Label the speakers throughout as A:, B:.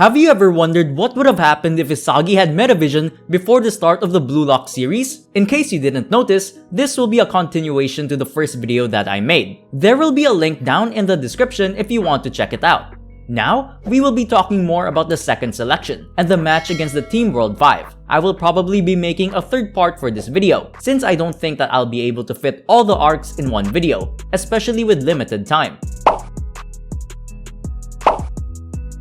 A: Have you ever wondered what would have happened if Isagi had METAVISION before the start of the bluelock series? In case you didn't notice, this will be a continuation to the first video that I made. There will be a link down in the description if you want to check it out. Now, we will be talking more about the second selection and the match against the Team World 5. I will probably be making a third part for this video, since I don't think that I'll be able to fit all the arcs in one video, especially with limited time.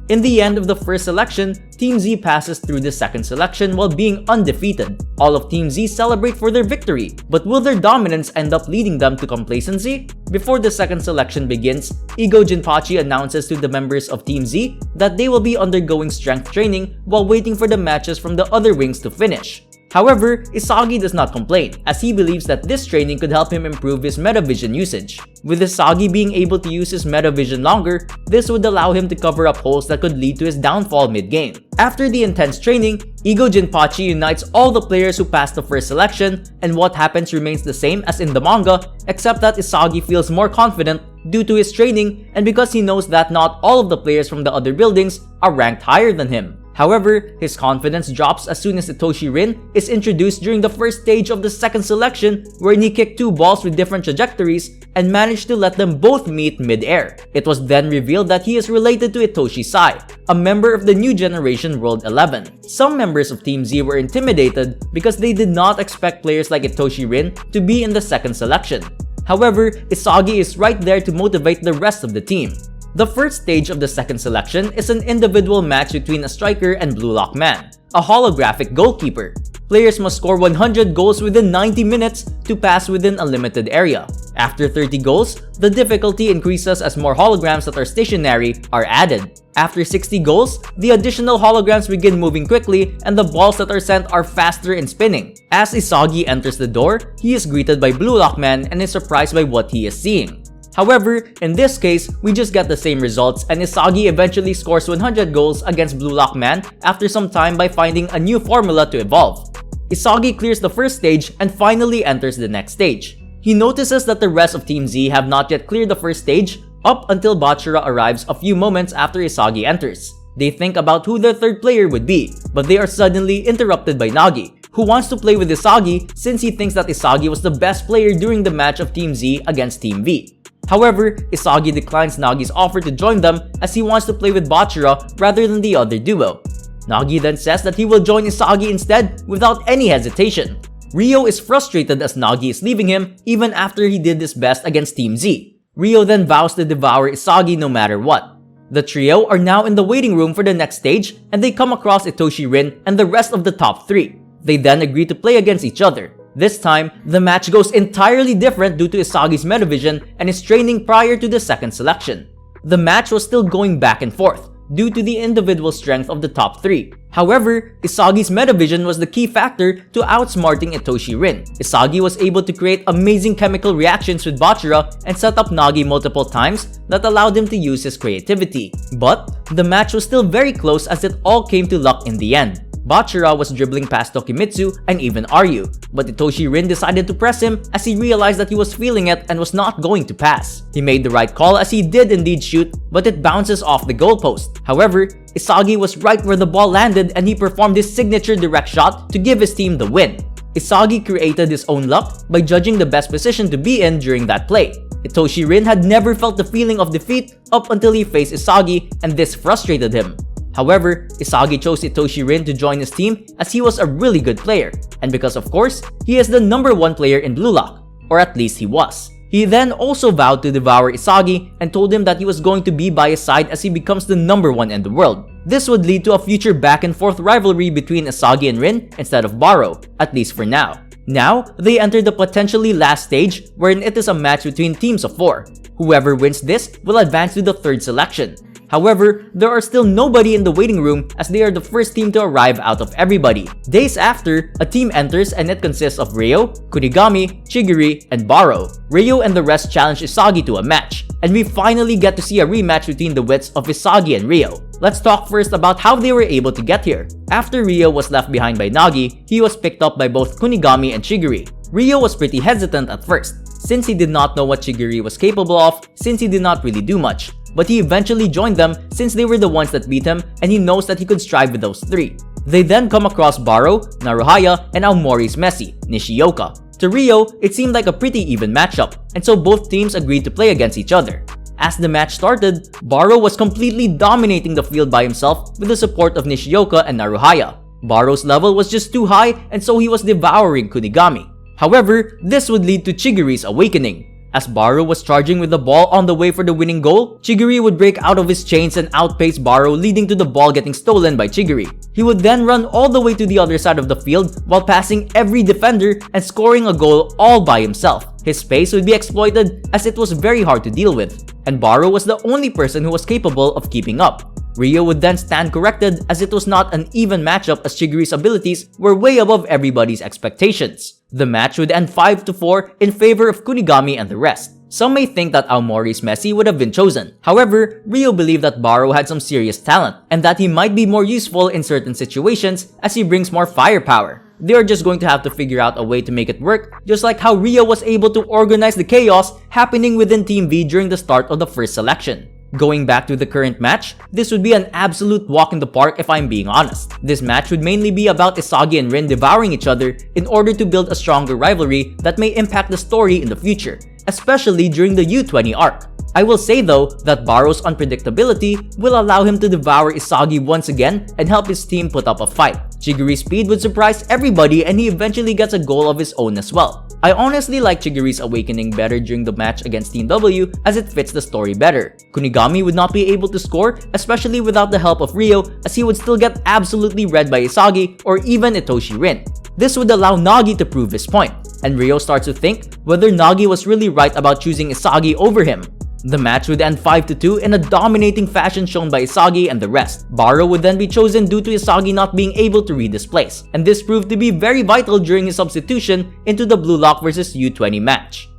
A: In the end of the first selection, Team Z passes through the second selection while being undefeated. All of Team Z celebrate for their victory, but will their dominance end up leading them to complacency? Before the second selection begins, Ego Jinpachi announces to the members of Team Z that they will be undergoing strength training while waiting for the matches from the other wings to finish. However, Isagi does not complain, as he believes that this training could help him improve his METAVISION usage. With Isagi being able to use his METAVISION longer, this would allow him to cover up holes that could lead to his downfall mid-game. After the intense training, Ego Jinpachi unites all the players who passed the first selection, and what happens remains the same as in the manga, except that Isagi feels more confident due to his training and because he knows that not all of the players from the other buildings are ranked higher than him. However, his confidence drops as soon as Itoshi Rin is introduced during the first stage of the second selection, wherein he kicked two balls with different trajectories and managed to let them both meet mid-air. It was then revealed that he is related to Itoshi Sai, a member of the new generation World 11. Some members of Team Z were intimidated because they did not expect players like Itoshi Rin to be in the second selection. However, Isagi is right there to motivate the rest of the team. The first stage of the second selection is an individual match between a striker and bluelock man, a holographic goalkeeper. Players must score 100 goals within 90 minutes to pass within a limited area. After 30 goals, the difficulty increases as more holograms that are stationary are added. After 60 goals, the additional holograms begin moving quickly and the balls that are sent are faster in spinning. As Isagi enters the door, he is greeted by Bluelock Man and is surprised by what he is seeing. However, in this case, we just get the same results and Isagi eventually scores 100 goals against Bluelock Man after some time by finding a new formula to evolve. Isagi clears the first stage and finally enters the next stage. He notices that the rest of Team Z have not yet cleared the first stage up until Bachira arrives a few moments after Isagi enters. They think about who their third player would be, but they are suddenly interrupted by Nagi, who wants to play with Isagi since he thinks that Isagi was the best player during the match of Team Z against Team V. However, Isagi declines Nagi's offer to join them as he wants to play with Bachira rather than the other duo. Nagi then says that he will join Isagi instead without any hesitation. Ryo is frustrated as Nagi is leaving him even after he did his best against Team Z. Ryo then vows to devour Isagi no matter what. The trio are now in the waiting room for the next stage and they come across Itoshi Rin and the rest of the top three. They then agree to play against each other. This time, the match goes entirely different due to Isagi's METAVISION and his training prior to the second selection. The match was still going back and forth due to the individual strength of the top three. However, Isagi's METAVISION was the key factor to outsmarting Itoshi Rin. Isagi was able to create amazing chemical reactions with Bachira and set up Nagi multiple times that allowed him to use his creativity. But the match was still very close as it all came to luck in the end. Bachira was dribbling past Tokimitsu and even Aryu, but Itoshi Rin decided to press him as he realized that he was feeling it and was not going to pass. He made the right call as he did indeed shoot, but it bounces off the goalpost. However, Isagi was right where the ball landed and he performed his signature direct shot to give his team the win. Isagi created his own luck by judging the best position to be in during that play. Itoshi Rin had never felt the feeling of defeat up until he faced Isagi and this frustrated him. However, Isagi chose Itoshi Rin to join his team as he was a really good player, and because of course, he is the #1 player in Bluelock, or at least he was. He then also vowed to devour Isagi and told him that he was going to be by his side as he becomes the #1 in the world. This would lead to a future back and forth rivalry between Isagi and Rin instead of Baro, at least for now. Now, they enter the potentially last stage wherein it is a match between teams of 4. Whoever wins this will advance to the third selection. However, there are still nobody in the waiting room as they are the first team to arrive out of everybody. Days after, a team enters and it consists of Ryo, Kunigami, Chigiri, and Baro. Ryo and the rest challenge Isagi to a match, and we finally get to see a rematch between the wits of Isagi and Ryo. Let's talk first about how they were able to get here. After Ryo was left behind by Nagi, he was picked up by both Kunigami and Chigiri. Ryo was pretty hesitant at first, since he did not know what Chigiri was capable of since he did not really do much. but he eventually joined them since they were the ones that beat him and he knows that he could strive with those three. They then come across Baro, Naruhaya, and Aomori's Messi, Nishioka. To Ryo, it seemed like a pretty even matchup, and so both teams agreed to play against each other. As the match started, Baro was completely dominating the field by himself with the support of Nishioka and Naruhaya. Baro's level was just too high and so he was devouring Kunigami. However, this would lead to Chigiri's awakening. As Baro was charging with the ball on the way for the winning goal, Chigiri would break out of his chains and outpace Baro, leading to the ball getting stolen by Chigiri. He would then run all the way to the other side of the field while passing every defender and scoring a goal all by himself. His space would be exploited as it was very hard to deal with, and Baro was the only person who was capable of keeping up. Ryo would then stand corrected as it was not an even matchup as Chigiri's abilities were way above everybody's expectations. The match would end 5-4 in favor of Kunigami and the rest. Some may think that Aomori's Messi would have been chosen. However, Ryo believed that Baro had some serious talent and that he might be more useful in certain situations as he brings more firepower. They are just going to have to figure out a way to make it work, just like how Ryo was able to organize the chaos happening within Team V during the start of the first selection. Going back to the current match, this would be an absolute walk in the park if I'm being honest. This match would mainly be about Isagi and Rin devouring each other in order to build a stronger rivalry that may impact the story in the future, especially during the U20 arc. I will say though that Baro's unpredictability will allow him to devour Isagi once again and help his team put up a fight. Chigiri's speed would surprise everybody and he eventually gets a goal of his own as well. I honestly like Chigiri's awakening better during the match against Team W as it fits the story better. Kunigami would not be able to score, especially without the help of Ryo, as he would still get absolutely read by Isagi or even Itoshi Rin. This would allow Nagi to prove his point, and Ryo starts to think whether Nagi was really right about choosing Isagi over him. The match would end 5-2 in a dominating fashion shown by Isagi and the rest. Baro would then be chosen due to Isagi not being able to read his place, and this proved to be very vital during his substitution into the Blue Lock vs U20 match.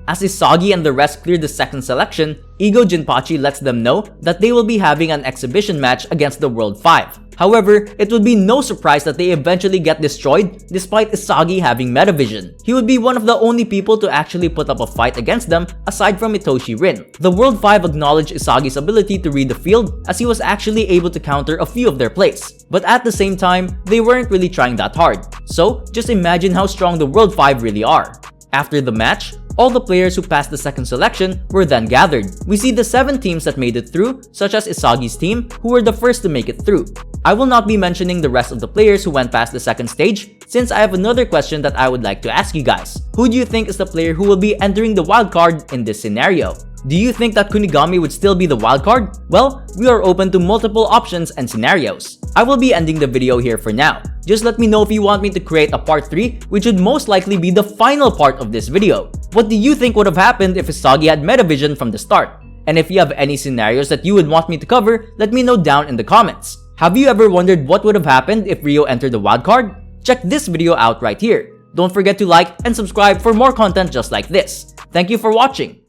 A: As Isagi and the rest cleared the second selection, Ego Jinpachi lets them know that they will be having an exhibition match against the World 5. However, it would be no surprise that they eventually get destroyed despite Isagi having METAVISION. He would be one of the only people to actually put up a fight against them aside from Itoshi Rin. The World 5 acknowledged Isagi's ability to read the field as he was actually able to counter a few of their plays. But at the same time, they weren't really trying that hard. So, just imagine how strong the World 5 really are. After the match, all the players who passed the second selection were then gathered. We see the 7 teams that made it through, such as Isagi's team, who were the first to make it through. I will not be mentioning the rest of the players who went past the second stage, since I have another question that I would like to ask you guys. Who do you think is the player who will be entering the wildcard in this scenario? Do you think that Kunigami would still be the wildcard? Well, we are open to multiple options and scenarios. I will be ending the video here for now. Just let me know if you want me to create a part 3, which would most likely be the final part of this video. What do you think would have happened if Isagi had METAVISION from the start? And if you have any scenarios that you would want me to cover, let me know down in the comments. Have you ever wondered what would have happened if Ryo entered the wildcard? Check this video out right here. Don't forget to like and subscribe for more content just like this. Thank you for watching.